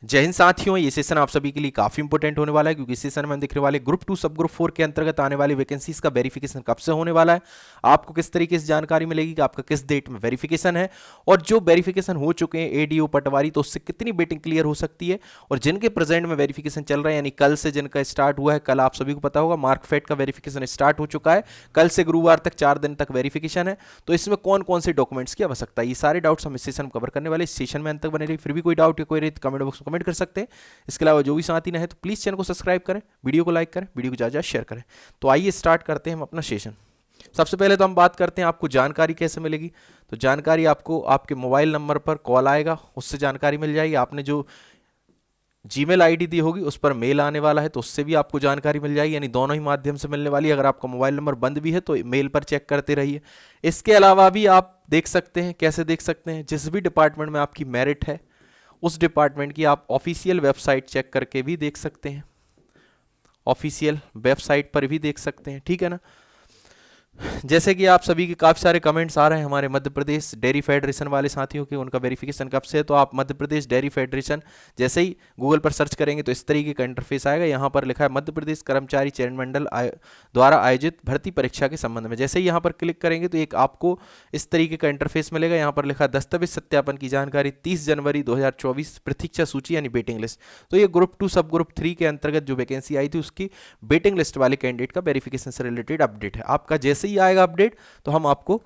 जय हिंद साथियों, ये सेशन आप सभी के लिए काफी इंपॉर्टेंट होने वाला है क्योंकि इस सेशन में हम दिखने वाले ग्रुप 2 सब ग्रुप 4 के अंतर्गत आने वाली वैकेंसीज का वेरिफिकेशन कब से होने वाला है, आपको किस तरीके से जानकारी मिलेगी कि आपका किस डेट में वेरिफिकेशन है, और जो वेरिफिकेशन हो चुके हैं एडीओ पटवारी तो उससे कितनी वेटिंग क्लियर हो सकती है, और जिनके प्रेजेंट में वेरिफिकेशन चल रहा है यानी कल से जिनका स्टार्ट हुआ है, कल आप सभी को पता होगा मार्कफेड का वेरिफिकेशन स्टार्ट हो चुका है, कल से गुरुवार तक 4 दिन तक वेरिफिकेशन है। तो इसमें कौन कौन से डॉक्यूमेंट्स की आवश्यकता है, ये सारे डाउट्स हम इस सेशन में कवर करने वाले। इस सेशन में अंत तक बने रहिए। फिर भी कोई डाउट या कोई रहे तो कमेंट बॉक्स में कमेंट कर सकते हैं। इसके अलावा जो भी साथी ना है तो प्लीज़ चैनल को सब्सक्राइब करें, वीडियो को लाइक करें, वीडियो को ज़्यादा शेयर करें। तो आइए स्टार्ट करते हैं हम अपना सेशन। सबसे पहले तो हम बात करते हैं आपको जानकारी कैसे मिलेगी। तो जानकारी आपको आपके मोबाइल नंबर पर कॉल आएगा, उससे जानकारी मिल जाएगी। आपने जो जीमेल आईडी दी होगी उस पर मेल आने वाला है तो उससे भी आपको जानकारी मिल जाएगी, यानी दोनों ही माध्यम से मिलने वाली है। अगर आपका मोबाइल नंबर बंद भी है तो मेल पर चेक करते रहिए। इसके अलावा भी आप देख सकते हैं, कैसे देख सकते हैं, जिस भी डिपार्टमेंट में आपकी मेरिट है उस डिपार्टमेंट की आप ऑफिशियल वेबसाइट चेक करके भी देख सकते हैं, ऑफिशियल वेबसाइट पर भी देख सकते हैं, ठीक है ना। जैसे कि आप सभी के काफ़ी सारे कमेंट्स आ रहे हैं हमारे मध्य प्रदेश डेयरी फेडरेशन वाले साथियों के, उनका वेरिफिकेशन कब से है। तो आप मध्य प्रदेश डेयरी फेडरेशन जैसे ही गूगल पर सर्च करेंगे तो इस तरीके का इंटरफेस आएगा। यहाँ पर लिखा है मध्य प्रदेश कर्मचारी चयन मंडल द्वारा आयोजित भर्ती परीक्षा के संबंध में। जैसे ही यहाँ पर क्लिक करेंगे तो एक आपको इस तरीके का इंटरफेस मिलेगा। यहाँ पर लिखा है दस्तावेज सत्यापन की जानकारी 30 जनवरी 2024 प्रतीक्षा सूची यानी वेटिंग लिस्ट। तो ये ग्रुप 2 सब ग्रुप 3 के अंतर्गत जो वैकेंसी आई थी उसकी वेटिंग लिस्ट वाले कैंडिडेट का वेरिफिकेशन से रिलेटेड अपडेट है। आपका जैसे ही आएगा अपडेट तो हम आपको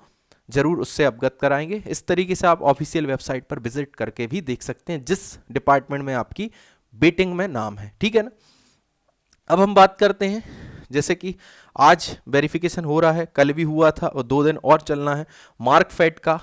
जरूर उससे अवगत कराएंगे। इस तरीके से आप ऑफिशियल वेबसाइट पर विजिट करके भी देख सकते हैं जिस डिपार्टमेंट में आपकी वेटिंग में नाम है, ठीक है ना। अब हम बात करते हैं, जैसे कि आज वेरिफिकेशन हो रहा है, कल भी हुआ था और 2 दिन और चलना है मार्कफेड का।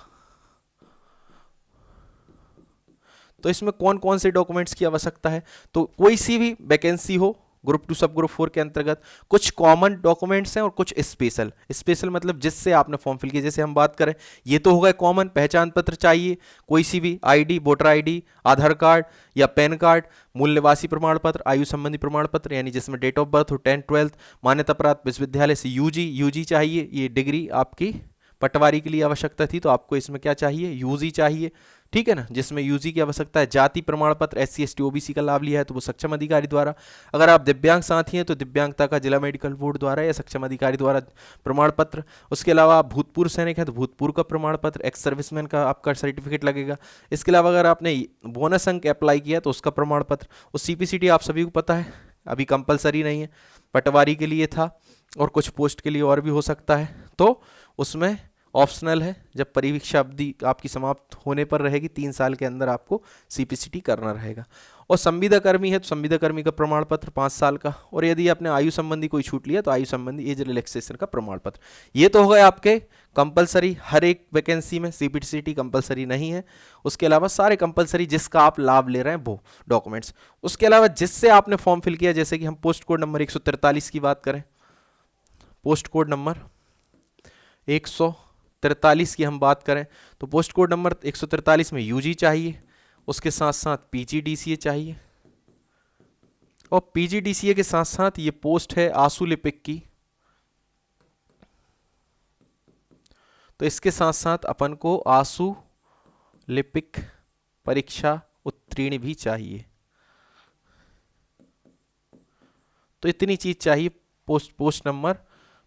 तो इसमें कौन कौन से डॉक्यूमेंट्स की आवश्यकता है, तो कोई सी भी वैकेंसी हो ग्रुप 2 सब ग्रुप 4 के अंतर्गत कुछ कॉमन डॉक्यूमेंट्स हैं और कुछ स्पेशल। स्पेशल मतलब जिससे आपने फॉर्म फिल किया। जैसे हम बात करें, ये तो होगा कॉमन, पहचान पत्र चाहिए, कोई सी भी आईडी, वोटर आईडी, आधार कार्ड या पैन कार्ड, मूल निवासी प्रमाण पत्र, आयु संबंधी प्रमाण पत्र यानी जिसमें डेट ऑफ बर्थ हो, 10th 12th, मान्यता प्राप्त विश्वविद्यालय से यूजी चाहिए। ये डिग्री आपकी पटवारी के लिए आवश्यकता थी तो आपको इसमें क्या चाहिए, यूजी चाहिए, ठीक है ना, जिसमें यूजी की आवश्यकता है। जाति प्रमाण पत्र SC ST OBC का लाभ लिया है तो वो सक्षम अधिकारी द्वारा। अगर आप दिव्यांग साथी हैं तो दिव्यांगता का जिला मेडिकल बोर्ड द्वारा या सक्षम अधिकारी द्वारा प्रमाण पत्र। उसके अलावा आप भूतपूर्व सैनिक हैं तो भूतपूर्व का प्रमाण पत्र, एक्स सर्विसमैन का आपका सर्टिफिकेट लगेगा। इसके अलावा अगर आपने बोनस अंक अप्लाई किया तो उसका प्रमाण पत्र। और CPCT आप सभी को पता है अभी कंपलसरी नहीं है, पटवारी के लिए था और कुछ पोस्ट के लिए और भी हो सकता है, तो उसमें ऑप्शनल है। जब परीक्षा अवधि आपकी समाप्त होने पर रहेगी 3 साल के अंदर आपको CPCT करना रहेगा। और संविदा कर्मी है तो संविदा कर्मी का प्रमाण पत्र 5 साल का। और यदि आपने आयु संबंधी कोई छूट लिया तो आयु संबंधी एज रिलैक्सेशन का प्रमाण पत्र। ये तो हो गए आपके कंपलसरी, हर एक वैकेंसी में CPCT कंपलसरी नहीं है। उसके अलावा सारे कंपलसरी जिसका आप लाभ ले रहे हैं वो डॉक्यूमेंट्स। उसके अलावा जिससे आपने फॉर्म फिल किया, जैसे कि हम पोस्ट कोड नंबर 143 की बात करें, पोस्ट कोड नंबर 143 की हम बात करें तो पोस्ट कोड नंबर 143 में यूजी चाहिए, उसके साथ साथ PGDCA चाहिए, और PGDCA के साथ साथ ये पोस्ट है आशु लिपिक की, तो इसके साथ साथ अपन को आशु लिपिक परीक्षा उत्तीर्ण भी चाहिए। तो इतनी चीज चाहिए पोस्ट कोड नंबर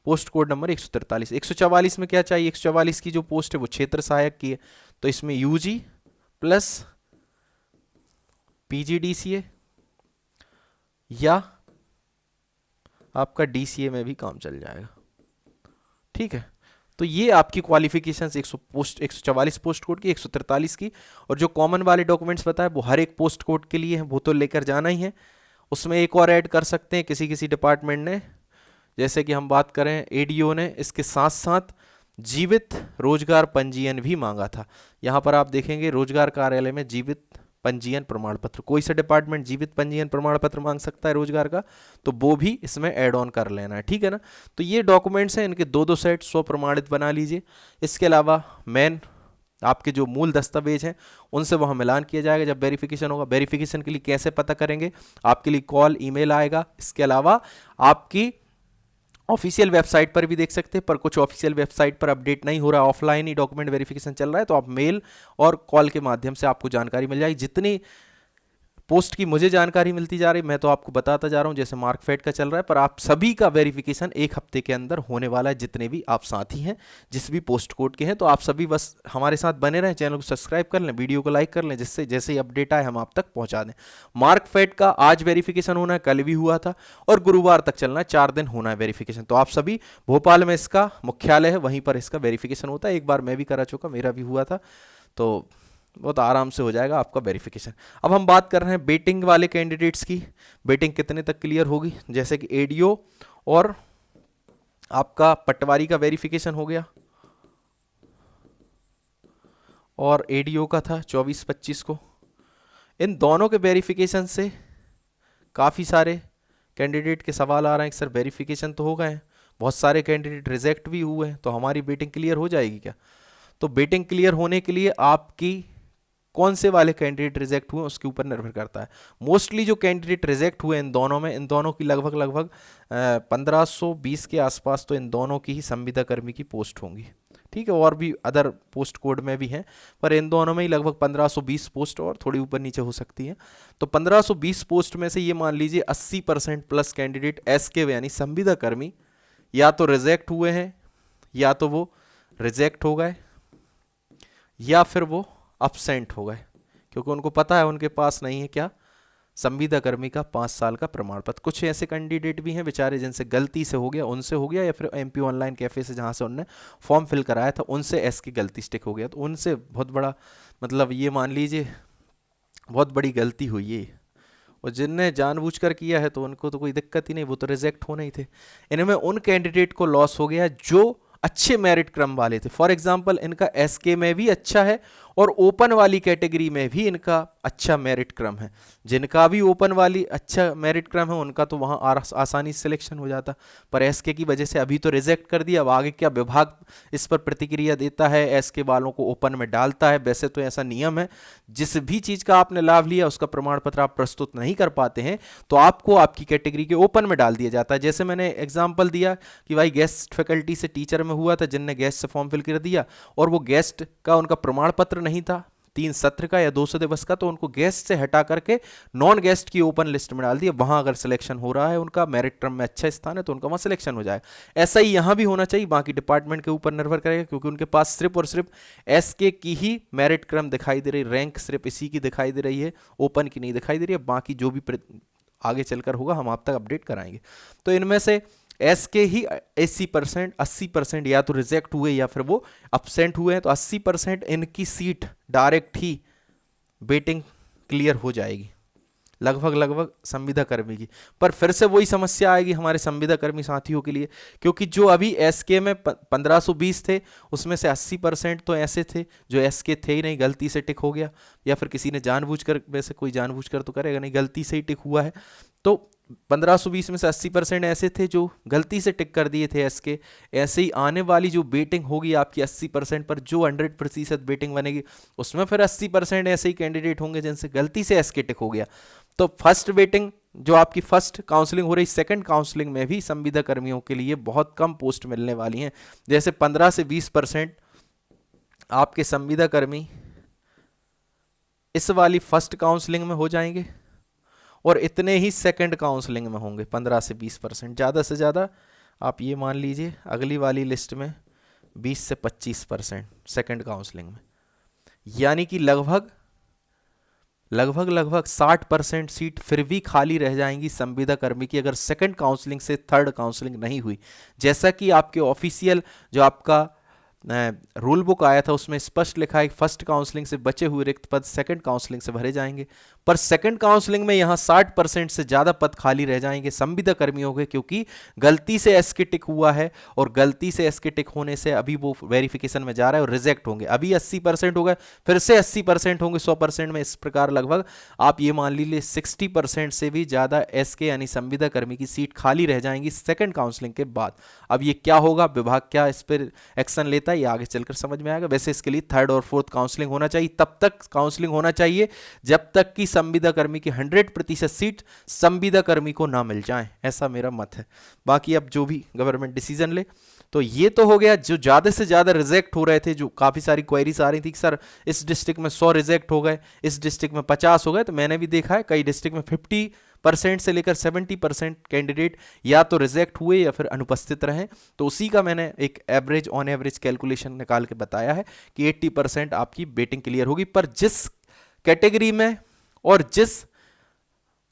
143। 144 में क्या चाहिए, 144 की जो पोस्ट है वो क्षेत्र सहायक की है, तो इसमें यूजी प्लस PGDCA या आपका DCA में भी काम चल जाएगा, ठीक है। तो ये आपकी क्वालिफिकेशंस 144 पोस्ट कोड की, 143 की, और जो कॉमन वाले डॉक्यूमेंट्स बताए वो हर एक पोस्ट कोड के लिए है, वो तो लेकर जाना ही है। उसमें एक और ऐड कर सकते हैं किसी किसी डिपार्टमेंट ने, जैसे कि हम बात करें ADO ने इसके साथ साथ जीवित रोजगार पंजीयन भी मांगा था। यहाँ पर आप देखेंगे रोजगार कार्यालय में जीवित पंजीयन प्रमाण पत्र, कोई सा डिपार्टमेंट जीवित पंजीयन प्रमाण पत्र मांग सकता है रोजगार का, तो वो भी इसमें ऐड ऑन कर लेना है, ठीक है ना। तो ये डॉक्यूमेंट्स हैं, इनके 2-2 सेट स्वप्रमाणित बना लीजिए। इसके अलावा मेन आपके जो मूल दस्तावेज हैं उनसे वहाँ मिलान किया जाएगा जब वेरिफिकेशन होगा। वेरिफिकेशन के लिए कैसे पता करेंगे, आपके लिए कॉल ईमेल आएगा। इसके अलावा आपकी ऑफिशियल वेबसाइट पर भी देख सकते हैं, पर कुछ ऑफिशियल वेबसाइट पर अपडेट नहीं हो रहा, ऑफलाइन ही डॉक्यूमेंट वेरिफिकेशन चल रहा है, तो आप मेल और कॉल के माध्यम से आपको जानकारी मिल जाएगी। जितनी पोस्ट की मुझे जानकारी मिलती जा रही, मैं तो आपको बताता जा रहा हूँ जैसे मार्कफेड का चल रहा है, पर आप सभी का वेरिफिकेशन एक हफ्ते के अंदर होने वाला है। जितने भी आप साथी हैं जिस भी पोस्ट कोड के हैं, तो आप सभी बस हमारे साथ बने रहें, चैनल को सब्सक्राइब कर लें, वीडियो को लाइक कर लें, जिससे जैसे ही अपडेट आए हम आप तक पहुंचा दें। मार्कफेड का आज वेरिफिकेशन होना है, कल भी हुआ था और गुरुवार तक चलना है, 4 दिन होना है वेरिफिकेशन। तो आप सभी, भोपाल में इसका मुख्यालय है, वहीं पर इसका वेरिफिकेशन होता है। एक बार मैं भी करा चुका, मेरा भी हुआ था, तो बहुत आराम से हो जाएगा आपका वेरिफिकेशन। अब हम बात कर रहे हैं बेटिंग वाले कैंडिडेट्स की। बेटिंग कितने तक क्लियर होगी, जैसे कि एडीओ और आपका पटवारी का वेरिफिकेशन हो गया, और एडीओ का था 24-25 को। इन दोनों के वेरिफिकेशन से काफ़ी सारे कैंडिडेट के सवाल आ रहे हैं कि सर वेरिफिकेशन तो हो गए हैं, बहुत सारे कैंडिडेट रिजेक्ट भी हुए हैं, तो हमारी बेटिंग क्लियर हो जाएगी क्या? तो बेटिंग क्लियर होने के लिए आपकी कौन से वाले कैंडिडेट रिजेक्ट हुए उसके ऊपर निर्भर करता है। मोस्टली जो कैंडिडेट रिजेक्ट हुए इन दोनों में, इन दोनों की लगभग 1520 के आसपास तो इन दोनों की ही संविदा कर्मी की पोस्ट होंगी। ठीक है, और भी अदर पोस्ट कोड में भी हैं, पर इन दोनों में ही लगभग 1520 पोस्ट और थोड़ी ऊपर नीचे हो सकती हैं। तो 1520 पोस्ट में से ये मान लीजिए 80% प्लस कैंडिडेट एसके यानी संविदा कर्मी या तो रिजेक्ट हुए हैं, या तो वो रिजेक्ट हो गए, या फिर वो अपसेंट हो गए, क्योंकि उनको पता है उनके पास नहीं है क्या, संविदा कर्मी का 5 साल का प्रमाण पत्र। कुछ ऐसे कैंडिडेट भी हैं बेचारे जिनसे गलती से हो गया, उनसे हो गया, या फिर एमपी ऑनलाइन कैफे से जहां से उन्होंने फॉर्म फिल कराया था उनसे एस की गलती स्टिक हो गया, तो उनसे बहुत बड़ा मतलब ये मान लीजिए बहुत बड़ी गलती हुई है। और जिनने जानबूझकर किया है तो उनको तो कोई दिक्कत ही नहीं, वो तो रिजेक्ट होने ही थे। इनमें उन कैंडिडेट को लॉस हो गया जो अच्छे मेरिट क्रम वाले थे। फॉर एग्जांपल इनका एसके में भी अच्छा है और ओपन वाली कैटेगरी में भी इनका अच्छा मेरिट क्रम है। जिनका भी ओपन वाली अच्छा मेरिट क्रम है उनका तो वहाँ आसानी से सिलेक्शन हो जाता, पर एसके की वजह से अभी तो रिजेक्ट कर दिया। अब आगे क्या विभाग इस पर प्रतिक्रिया देता है, एसके वालों को ओपन में डालता है? वैसे तो ऐसा नियम है, जिस भी चीज़ का आपने लाभ लिया उसका प्रमाण पत्र आप प्रस्तुत नहीं कर पाते हैं तो आपको आपकी कैटेगरी के ओपन में डाल दिया जाता है। जैसे मैंने एग्जाम्पल दिया कि भाई गेस्ट फैकल्टी से टीचर में हुआ था, जिनने गेस्ट से फॉर्म फिल कर दिया और वो गेस्ट का उनका प्रमाण पत्र नहीं था 3 सत्र का या 200 दिवस का, तो उनको गेस्ट से हटा करके नॉन गेस्ट की ओपन लिस्ट में डाल दिया। वहां अगर सिलेक्शन हो रहा है, उनका मेरिट क्रम में अच्छा स्थान है, तो उनका वहां सिलेक्शन हो जाएगा। ऐसा ही यहां भी होना चाहिए, बाकी डिपार्टमेंट के ऊपर निर्भर करेगा, क्योंकि उनके पास सिर्फ और सिर्फ एसके की ही मेरिट क्रम दिखाई दे रही, रैंक सिर्फ इसी की दिखाई दे रही है, ओपन की नहीं दिखाई दे रही है। बाकी जो भी आगे चलकर होगा हम आप तक अपडेट कराएंगे। तो इनमें से एस के ही 80% या तो रिजेक्ट हुए या फिर वो अपसेंट हुए हैं, तो 80% इनकी सीट डायरेक्ट ही बेटिंग क्लियर हो जाएगी, लगभग संविदा कर्मी की। पर फिर से वही समस्या आएगी हमारे संविदा कर्मी साथियों के लिए, क्योंकि जो अभी एसके में 1520 थे उसमें से 80% तो ऐसे थे जो एसके थे ही नहीं, गलती से टिक हो गया, या फिर किसी ने जानबूझकर, वैसे कोई जानबूझकर तो करेगा नहीं, गलती से ही टिक हुआ है। तो 1520 में से 80% ऐसे थे जो गलती से टिक कर दिए थे एसके। ऐसे ही आने वाली जो बेटिंग होगी आपकी 80% पर, जो 100% बेटिंग बनेगी उसमें फिर 80% ऐसे ही कैंडिडेट होंगे जिनसे गलती से एसके टिक हो गया। तो फर्स्ट वेटिंग जो आपकी फर्स्ट काउंसलिंग हो रही, सेकंड काउंसलिंग में भी संविदा कर्मियों के लिए बहुत कम पोस्ट मिलने वाली हैं। जैसे 15 से 20% आपके संविदा कर्मी इस वाली फर्स्ट काउंसलिंग में हो जाएंगे और इतने ही सेकंड काउंसलिंग में होंगे, 15 से 20%। ज़्यादा से ज़्यादा आप ये मान लीजिए अगली वाली लिस्ट में 20 से 25% सेकंड काउंसलिंग में, यानी कि लगभग 60% सीट फिर भी खाली रह जाएंगी संविदा कर्मी की, अगर सेकंड काउंसलिंग से थर्ड काउंसलिंग नहीं हुई। जैसा कि आपके ऑफिशियल जो आपका रूल बुक आया था उसमें स्पष्ट लिखा है फर्स्ट काउंसलिंग से बचे हुए रिक्त पद सेकंड काउंसलिंग से भरे जाएंगे, पर सेकंड काउंसलिंग में यहां 60% से ज्यादा पद खाली रह जाएंगे संविदा कर्मियों के, क्योंकि गलती से एसके टिक हुआ है और गलती से एसके टिक होने से अभी वो वेरिफिकेशन में जा रहा है और रिजेक्ट होंगे। अभी 80% हो गए, फिर से 80% होंगे 100% में। इस प्रकार लगभग आप ये मान लीजिए 60% से भी ज्यादा एसके यानी संविदा कर्मी की सीट खाली रह जाएंगी सेकंड काउंसलिंग के बाद। अब ये क्या होगा, विभाग क्या इस पर एक्शन लेता है, ये आगे चलकर समझ में आएगा। वैसे इसके लिए थर्ड और फोर्थ काउंसलिंग होना चाहिए, तब तक काउंसलिंग होना चाहिए जब तक कि संविदा कर्मी की 100% सीट संविदा कर्मी को ना मिल जाए, ऐसा मेरा मत है। बाकी अब जो भी गवर्नमेंट डिसीजन ले तो ये तो हो गया जो ज्यादा से ज्यादा रिजेक्ट हो रहे थे, जो काफी सारी क्वेरीज आ रही थी कि सर इस डिस्ट्रिक्ट में 100 रिजेक्ट हो गए, इस डिस्ट्रिक्ट में 50 हो गए। तो मैंने भी देखा है कई डिस्ट्रिक्ट में 50% से लेकर 70% कैंडिडेट या तो रिजेक्ट हुए या फिर अनुपस्थित रहे। तो उसी का मैंने एक एवरेज ऑन एवरेज कैलकुलेशन निकाल के बताया है कि 80% आपकी वेटिंग क्लियर होगी। पर जिस कैटेगरी में और जिस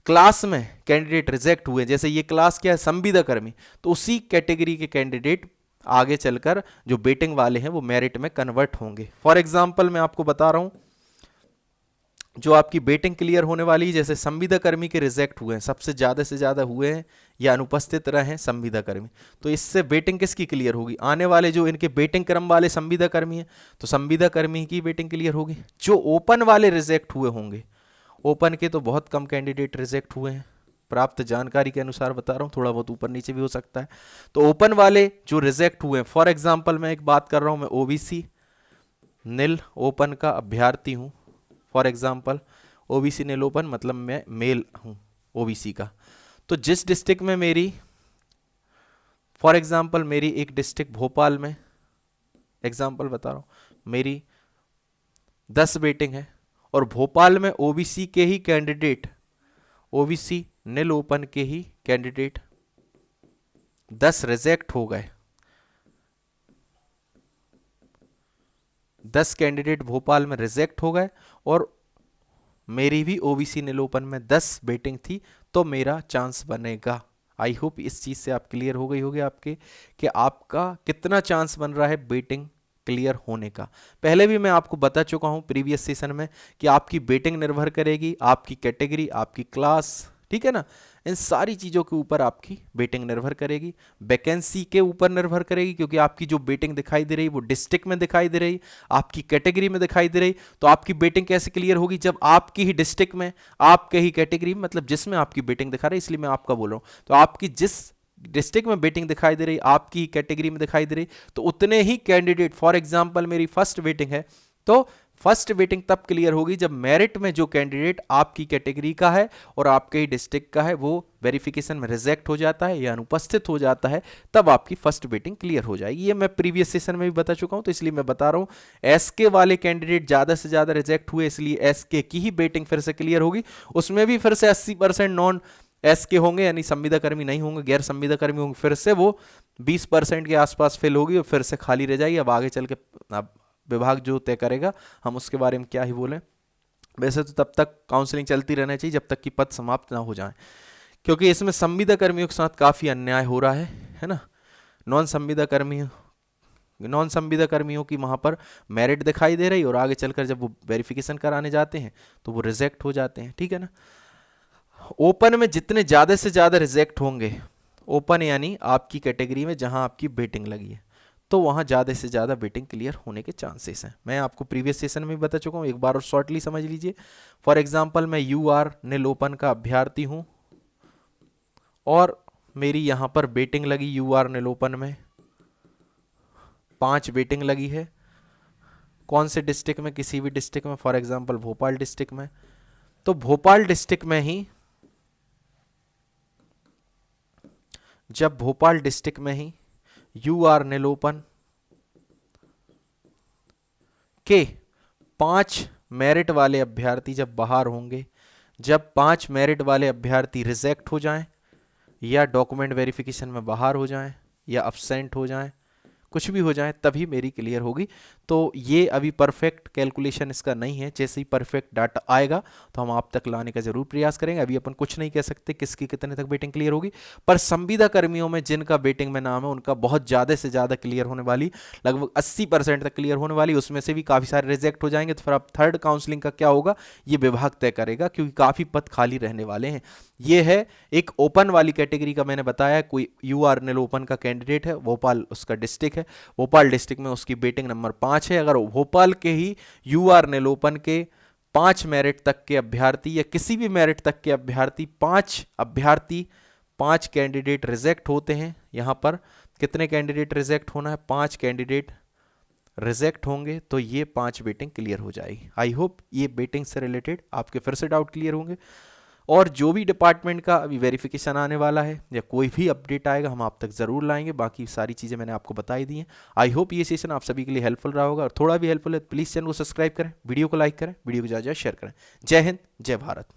क्लास में कैंडिडेट रिजेक्ट हुए, जैसे ये क्लास क्या है, संविदा कर्मी, तो उसी कैटेगरी के कैंडिडेट आगे चलकर जो वेटिंग वाले हैं वो मेरिट में कन्वर्ट होंगे। फॉर एग्जांपल मैं आपको बता रहा हूं, जो आपकी वेटिंग क्लियर होने वाली, जैसे संविदा कर्मी के रिजेक्ट हुए हैं, सबसे ज्यादा से ज्यादा हुए हैं या अनुपस्थित रहे हैं संविदा कर्मी, तो इससे वेटिंग किसकी क्लियर होगी? आने वाले जो इनके वेटिंग क्रम वाले संविदा कर्मी हैं, तो संविदा कर्मी की वेटिंग क्लियर होगी। जो ओपन वाले रिजेक्ट हुए होंगे, ओपन के तो बहुत कम कैंडिडेट रिजेक्ट हुए हैं, प्राप्त जानकारी के अनुसार बता रहा हूँ, थोड़ा बहुत ऊपर नीचे भी हो सकता है। तो ओपन वाले जो रिजेक्ट हुए हैं, फॉर एग्जांपल मैं एक बात कर रहा हूँ, मैं ओबीसी नील ओपन का अभ्यर्थी हूँ, फॉर एग्जांपल ओबीसी नील ओपन मतलब मैं मेल हूँ ओबीसी का। तो जिस डिस्ट्रिक्ट में मेरी, फॉर एग्जांपल मेरी एक डिस्ट्रिक्ट भोपाल में, एग्जांपल बता रहा हूँ, मेरी 10 वेटिंग है और भोपाल में ओबीसी के ही कैंडिडेट, ओबीसी नील ओपन के ही कैंडिडेट 10 रिजेक्ट हो गए, 10 कैंडिडेट भोपाल में रिजेक्ट हो गए और मेरी भी ओबीसी नील ओपन में 10 वेटिंग थी, तो मेरा चांस बनेगा। आई होप इस चीज से आप क्लियर हो गई होगी आपके कि आपका कितना चांस बन रहा है वेटिंग क्लियर होने का। पहले भी मैं आपको बता चुका हूं प्रीवियस सेशन में कि आपकी वेटिंग निर्भर करेगी आपकी कैटेगरी, आपकी क्लास, ठीक है ना, इन सारी चीजों के ऊपर आपकी वेटिंग निर्भर करेगी। वैकेंसी के ऊपर निर्भर करेगी, क्योंकि आपकी जो वेटिंग दिखाई दे रही वो डिस्ट्रिक्ट में दिखाई दे रही, आपकी कैटेगरी में दिखाई दे रही। तो आपकी वेटिंग कैसे क्लियर होगी? जब आपकी ही डिस्ट्रिक्ट में, आपके ही कैटेगरी में, मतलब जिसमें आपकी वेटिंग दिखा रही, इसलिए मैं आपका बोल रहा हूं, तो आपकी जिस डिस्ट्रिक्ट में वेटिंग दिखाई दे रही, आपकी कैटेगरी में दिखाई दे रही, तो उतने ही कैंडिडेट, फॉर एग्जांपल मेरी फर्स्ट वेटिंग है, तो फर्स्ट वेटिंग तब क्लियर होगी जब मेरिट में जो कैंडिडेट आपकी कैटेगरी का है और आपके ही डिस्ट्रिक्ट का है वो वेरिफिकेशन में रिजेक्ट हो जाता है या अनुपस्थित हो जाता है, तब आपकी फर्स्ट वेटिंग क्लियर हो जाएगी। ये मैं प्रीवियस सेशन में भी बता चुका हूं, तो इसलिए मैं बता रहा हूं, एसके वाले कैंडिडेट ज्यादा से ज्यादा रिजेक्ट हुए, इसलिए एसके की ही वेटिंग फिर से क्लियर होगी। उसमें भी फिर से 80% नॉन एस के होंगे, यानी संविदा कर्मी नहीं होंगे, गैर संविदा कर्मी होंगे, फिर से वो 20% के आसपास फिल होगी और फिर से खाली रह जाएगी। अब आगे चल के अब विभाग जो तय करेगा, हम उसके बारे में क्या ही बोलें। वैसे तो तब तक काउंसलिंग चलती रहना चाहिए जब तक कि पद समाप्त ना हो जाए, क्योंकि इसमें संविदा कर्मियों के साथ काफी अन्याय हो रहा है ना। नॉन संविदा कर्मियों की वहां पर मेरिट दिखाई दे रही और आगे चलकर जब वो वेरिफिकेशन कराने जाते हैं तो वो रिजेक्ट हो जाते हैं, ठीक है ना। ओपन में जितने ज्यादा से ज्यादा रिजेक्ट होंगे, ओपन यानी आपकी कैटेगरी में जहां आपकी वेटिंग लगी है, तो वहां ज्यादा से ज्यादा वेटिंग क्लियर होने के चांसेस हैं। मैं आपको प्रीवियस सेशन में भी बता चुका हूं, एक बार और शॉर्टली समझ लीजिए। फॉर एग्जांपल मैं यूआर नील ओपन का अभ्यर्थी हूं और मेरी यहां पर वेटिंग लगी यूआर नील ओपन में 5 वेटिंग लगी है। कौन से डिस्ट्रिक्ट में? किसी भी डिस्ट्रिक्ट में, फॉर एग्जाम्पल भोपाल डिस्ट्रिक्ट में। तो भोपाल डिस्ट्रिक्ट में ही, जब भोपाल डिस्ट्रिक्ट में ही यूआर नील ओपन के 5 मेरिट वाले अभ्यर्थी जब बाहर होंगे, जब 5 मेरिट वाले अभ्यर्थी रिजेक्ट हो जाएं या डॉक्यूमेंट वेरिफिकेशन में बाहर हो जाएं या अब्सेंट हो जाएं, कुछ भी हो जाए, तभी मेरी क्लियर होगी। तो ये अभी परफेक्ट कैलकुलेशन इसका नहीं है, जैसे ही परफेक्ट डाटा आएगा तो हम आप तक लाने का जरूर प्रयास करेंगे। अभी अपन कुछ नहीं कह सकते किसकी कितने तक वेटिंग क्लियर होगी, पर संविदा कर्मियों में जिनका वेटिंग में नाम है उनका बहुत ज़्यादा से ज़्यादा क्लियर होने वाली, लगभग 80% तक क्लियर होने वाली। उसमें से भी काफ़ी सारे रिजेक्ट हो जाएंगे, तो फिर अब थर्ड काउंसलिंग का क्या होगा ये विभाग तय करेगा, क्योंकि काफ़ी पद खाली रहने वाले हैं। ये है एक ओपन वाली कैटेगरी का, मैंने बताया कोई यूआर नील ओपन का कैंडिडेट है, भोपाल उसका डिस्ट्रिक्ट है, भोपाल डिस्ट्रिक्ट में उसकी वेटिंग नंबर 5 है। अगर भोपाल के ही यूआर नील ओपन के 5 मेरिट तक के अभ्यर्थी या किसी भी मेरिट तक के अभ्यर्थी 5 कैंडिडेट रिजेक्ट होते हैं, यहां पर कितने कैंडिडेट रिजेक्ट होना है? 5 कैंडिडेट रिजेक्ट होंगे, तो ये 5 वेटिंग क्लियर हो जाएगी। आई होप ये वेटिंग से रिलेटेड आपके फिर से डाउट क्लियर होंगे। और जो भी डिपार्टमेंट का अभी वेरिफिकेशन आने वाला है या कोई भी अपडेट आएगा हम आप तक ज़रूर लाएंगे। बाकी सारी चीज़ें मैंने आपको बताई दी हैं। आई होप ये सेशन आप सभी के लिए हेल्पफुल रहा होगा, और थोड़ा भी हेल्पफुल है तो प्लीज़ चैनल को सब्सक्राइब करें, वीडियो को लाइक करें, वीडियो को ज़्यादा शेयर करें। जय हिंद, जय भारत।